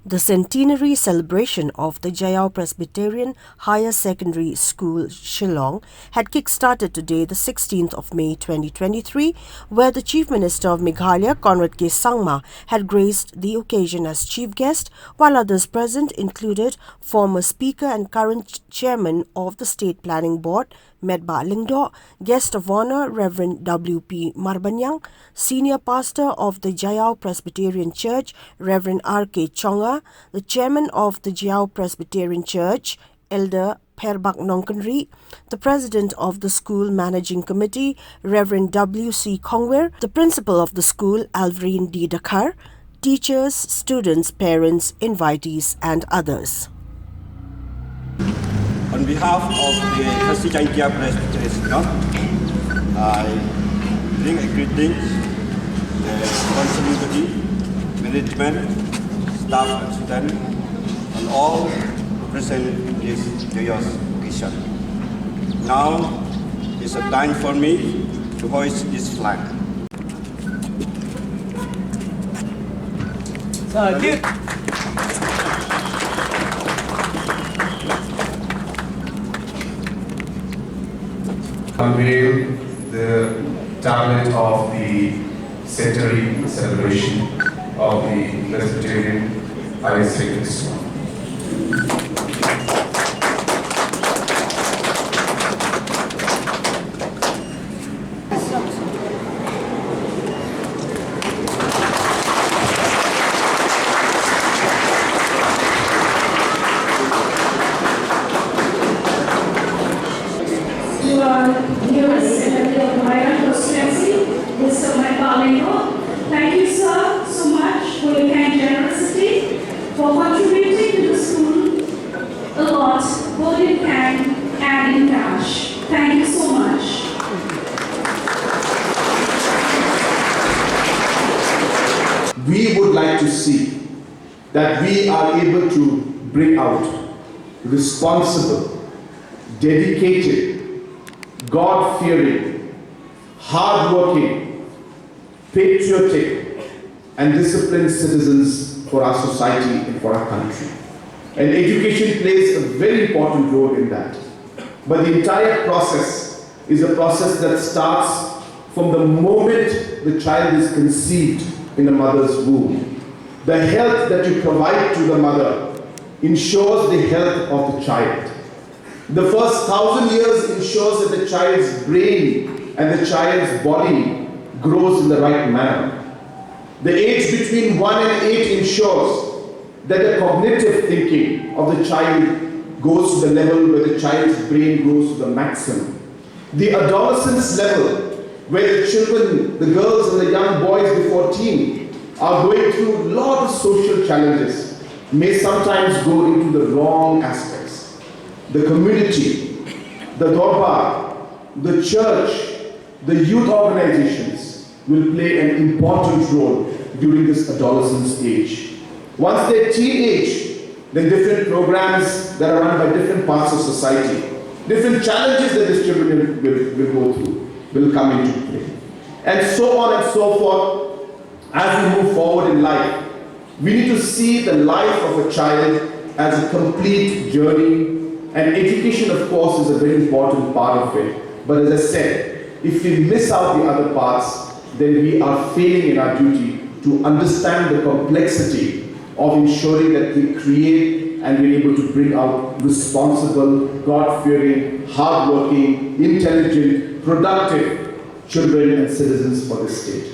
The Centenary Celebration of the Jaiaw Presbyterian Higher Secondary School, Shillong, had kick-started today, the 16th of May 2023, where the Chief Minister of Meghalaya, Conrad K Sangma, had graced the occasion as chief guest, while others present included former Speaker and current Chairman of the State Planning Board, Metbah Lyngdoh, Guest of Honour Rev W P Marbaniang, Senior Pastor of the Jaiaw Presbyterian Church, Rev R K Chonga, the Chairman of the Jaiaw Presbyterian Church, Elder Pherbak Nongkynrih, the President of the School Managing Committee, Rev W C Khongwir, the Principal of the school, Alvareen D Dkhar, teachers, students, parents, invitees and others. On behalf of the Jaiaw Presbyterian Church, I bring a greeting to the responsibility, management, staff and students, and all present in this joyous occasion. Now is a time for me to hoist this flag. Unveil the tablet of the Centenary Celebration of the Presbyterian Higher Secondary School. To our dearest Senator of Meghalaya constituency, Mr. Metbah Lyngdoh, thank you, sir, so much for your kind generosity, for contributing to the school a lot, both in kind and in cash. Thank you so much. We would like to see that we are able to bring out responsible, dedicated, God-fearing, hard-working, patriotic, and disciplined citizens for our society and for our country. And education plays a very important role in that. But the entire process is a process that starts from the moment the child is conceived in the mother's womb. The health that you provide to the mother ensures the health of the child. The first 1,000 years ensures that the child's brain and the child's body grows in the right manner. The age between 1 and 8 ensures that the cognitive thinking of the child goes to the level where the child's brain grows to the maximum. The adolescence level, where the children, the girls and the young boys before teen are going through a lot of social challenges, may sometimes go into the wrong aspects. The community, the Dorbar, the church, the youth organizations will play an important role during this adolescence age. Once they're teenage, then different programs that are run by different parts of society, different challenges that these children will go through, will come into play. And so on and so forth, as we move forward in life, we need to see the life of a child as a complete journey. And education, of course, is a very important part of it. But as I said, if we miss out the other parts, then we are failing in our duty to understand the complexity of ensuring that we create and we're able to bring out responsible, God-fearing, hard-working, intelligent, productive children and citizens for this state.